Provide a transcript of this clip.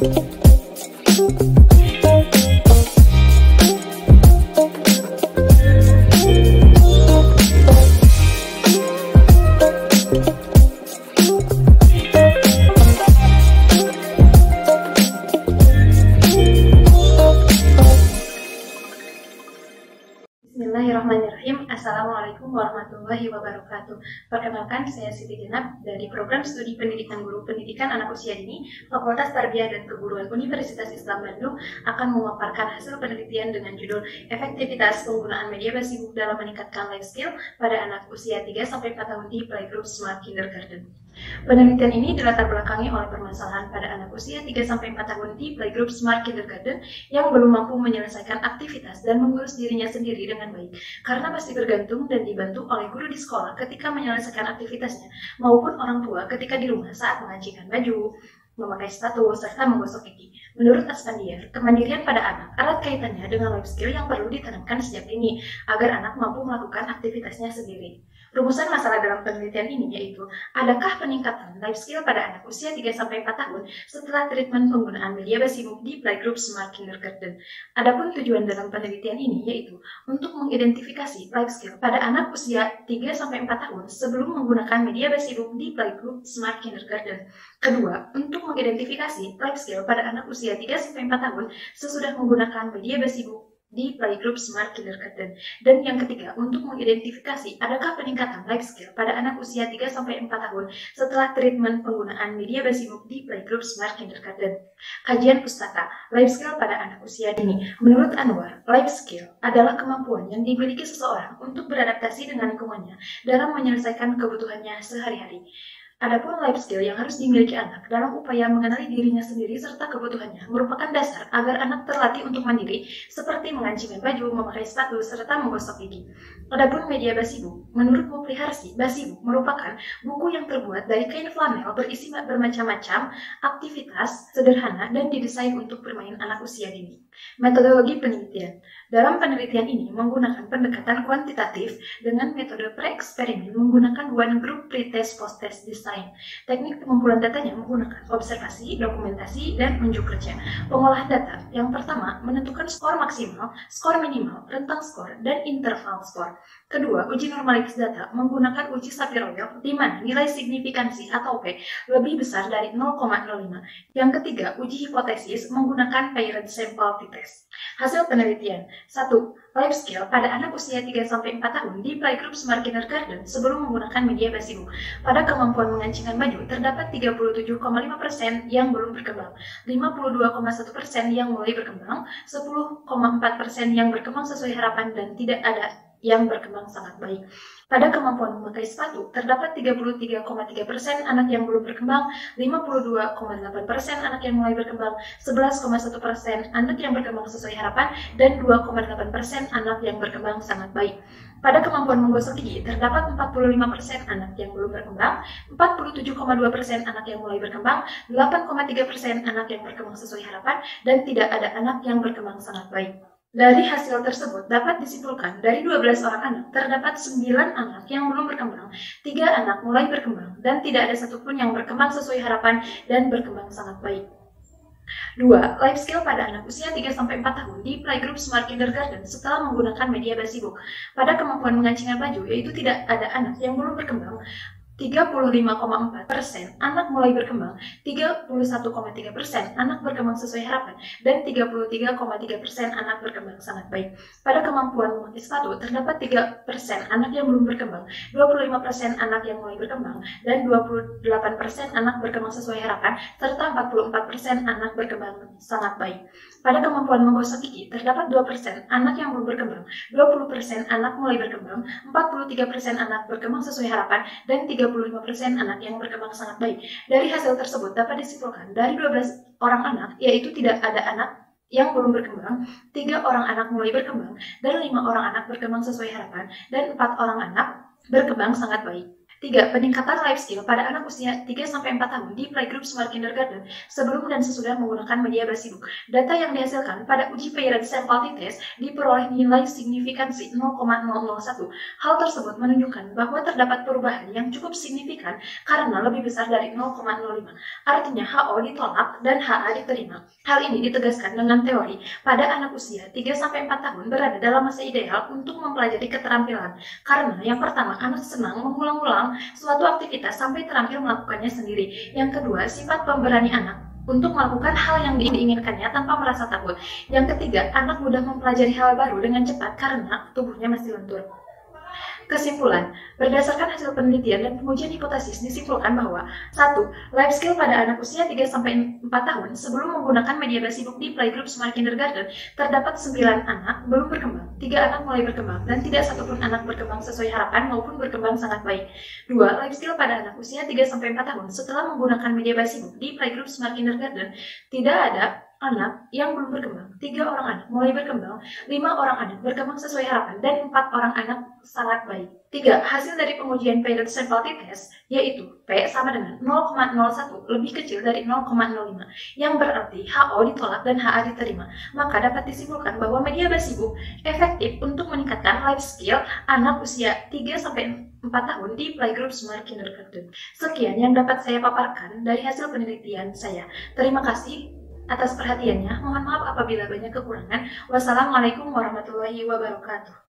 Bismillahirrahmanirrahim. Assalamualaikum warahmatullahi wabarakatuh. Perkenalkan, saya Siti Jenab dari Program Studi Pendidikan Guru Pendidikan Anak Usia Dini, Fakultas Tarbiyah dan Keguruan Universitas Islam Bandung akan memaparkan hasil penelitian dengan judul Efektivitas Penggunaan Media Basibu dalam Meningkatkan Life Skill pada Anak Usia 3-4 tahun di Playgroup Smart Kindergarten. Penelitian ini dilatar belakangi oleh permasalahan pada anak usia 3-4 tahun di Playgroup Smart Kindergarten yang belum mampu menyelesaikan aktivitas dan mengurus dirinya sendiri dengan baik, karena masih bergantung dan dibantu oleh guru di sekolah ketika menyelesaikan aktivitasnya, maupun orang tua ketika di rumah saat mengancikan baju, memakai sepatu, serta menggosok gigi. Menurut Aspandiar, kemandirian pada anak erat kaitannya dengan life skill yang perlu ditanamkan sejak dini agar anak mampu melakukan aktivitasnya sendiri. Rumusan masalah dalam penelitian ini yaitu, adakah peningkatan life skill pada anak usia 3-4 tahun setelah treatment penggunaan media basibu di Playgroup Smart Kindergarten? Adapun tujuan dalam penelitian ini yaitu untuk mengidentifikasi life skill pada anak usia 3-4 tahun sebelum menggunakan media basibu di Playgroup Smart Kindergarten. Kedua, untuk mengidentifikasi life skill pada anak usia 3-4 tahun sesudah menggunakan media basibu di Playgroup Smart Kindergarten. Dan yang ketiga, untuk mengidentifikasi adakah peningkatan life skill pada anak usia 3-4 tahun setelah treatment penggunaan media basibu di Playgroup Smart Kindergarten. Kajian pustaka, life skill pada anak usia dini. Menurut Anwar, life skill adalah kemampuan yang dimiliki seseorang untuk beradaptasi dengan lingkungannya dalam menyelesaikan kebutuhannya sehari-hari. Adapun life skill yang harus dimiliki anak dalam upaya mengenali dirinya sendiri serta kebutuhannya merupakan dasar agar anak terlatih untuk mandiri seperti mengancikan baju, memakai sepatu, serta menggosok gigi. Adapun media basibu, menurut Mufli Harsi, basibu merupakan buku yang terbuat dari kain flanel berisi bermacam-macam aktivitas sederhana dan didesain untuk bermain anak usia dini. Metodologi penelitian. Dalam penelitian ini menggunakan pendekatan kuantitatif dengan metode pre-eksperimen menggunakan one group pretest post-test design. Teknik pengumpulan datanya menggunakan observasi, dokumentasi, dan unjuk kerja. Pengolahan data. Yang pertama, menentukan skor maksimal, skor minimal, rentang skor, dan interval skor. Kedua, uji normalitas data menggunakan uji Sapir-Whorf di mana nilai signifikansi atau P lebih besar dari 0,05. Yang ketiga, uji hipotesis menggunakan paired sample t-test. Hasil penelitian. 1. Life skill pada anak usia 3-4 tahun di Playgroup Smart Kindergarten sebelum menggunakan media basibu. Pada kemampuan mengancingkan baju, terdapat 37,5% yang belum berkembang, 52,1% yang mulai berkembang, 10,4% yang berkembang sesuai harapan, dan tidak ada yang berkembang sangat baik. Pada kemampuan memakai sepatu, terdapat 33,3% anak yang belum berkembang, 52,8% anak yang mulai berkembang, 11,1% anak yang berkembang sesuai harapan, dan 2,8% anak yang berkembang sangat baik. Pada kemampuan menggosok gigi, terdapat 45% anak yang belum berkembang, 47,2% anak yang mulai berkembang, 8,3% anak yang berkembang sesuai harapan, dan tidak ada anak yang berkembang sangat baik. Dari hasil tersebut dapat disimpulkan dari 12 orang anak terdapat 9 anak yang belum berkembang, 3 anak mulai berkembang, dan tidak ada satupun yang berkembang sesuai harapan dan berkembang sangat baik. 2. Life skill pada anak usia 3-4 tahun di Playgroup Smart Kindergarten setelah menggunakan media basibu. Pada kemampuan mengancingkan baju, yaitu tidak ada anak yang belum berkembang, 35,4% anak mulai berkembang, 31,3% anak berkembang sesuai harapan, dan 33,3% anak berkembang sangat baik. Pada kemampuan memakai sepatu, terdapat 3% anak yang belum berkembang, 25% anak yang mulai berkembang, dan 28% anak berkembang sesuai harapan, serta 44% anak berkembang sangat baik. Pada kemampuan menggosok gigi, terdapat 2% anak yang belum berkembang, 20% anak mulai berkembang, 43% anak berkembang sesuai harapan, dan 35% anak yang berkembang sangat baik. Dari hasil tersebut dapat disimpulkan dari 12 orang anak, yaitu tidak ada anak yang belum berkembang, 3 orang anak mulai berkembang, dan 5 orang anak berkembang sesuai harapan, dan 4 orang anak berkembang sangat baik. 3. Peningkatan life skill pada anak usia 3-4 tahun di playgroup Smart Kindergarten sebelum dan sesudah menggunakan media bersibook. Data yang dihasilkan pada uji Parent Sample Test diperoleh nilai signifikansi 0,001. Hal tersebut menunjukkan bahwa terdapat perubahan yang cukup signifikan karena lebih besar dari 0,05. Artinya HO ditolak dan HA diterima. Hal ini ditegaskan dengan teori pada anak usia 3-4 tahun berada dalam masa ideal untuk mempelajari keterampilan. Karena yang pertama, anak senang mengulang-ulang suatu aktivitas sampai terampil melakukannya sendiri. Yang kedua, sifat pemberani anak untuk melakukan hal yang diinginkannya tanpa merasa takut. Yang ketiga, anak mudah mempelajari hal baru dengan cepat karena tubuhnya masih lentur. Kesimpulan, berdasarkan hasil penelitian dan pengujian hipotesis disimpulkan bahwa 1. Life skill pada anak usia 3-4 tahun sebelum menggunakan media bersibook di playgroup Smart Kindergarten terdapat 9 anak belum berkembang, 3 anak mulai berkembang, dan tidak satupun anak berkembang sesuai harapan maupun berkembang sangat baik. 2. Life skill pada anak usia 3-4 tahun setelah menggunakan media bersibook di playgroup Smart Kindergarten tidak ada anak yang belum berkembang, 3 orang anak mulai berkembang, 5 orang anak berkembang sesuai harapan, dan 4 orang anak sangat baik. 3. Hasil dari pengujian Parent Sample Test yaitu P sama dengan 0,01 lebih kecil dari 0,05, yang berarti HO ditolak dan HA diterima. Maka dapat disimpulkan bahwa media bersibook efektif untuk meningkatkan life skill anak usia 3-4 tahun di playgroup Smart Kindergarten. Sekian yang dapat saya paparkan dari hasil penelitian saya. Terima kasih atas perhatiannya. Mohon maaf apabila banyak kekurangan. Wassalamualaikum warahmatullahi wabarakatuh.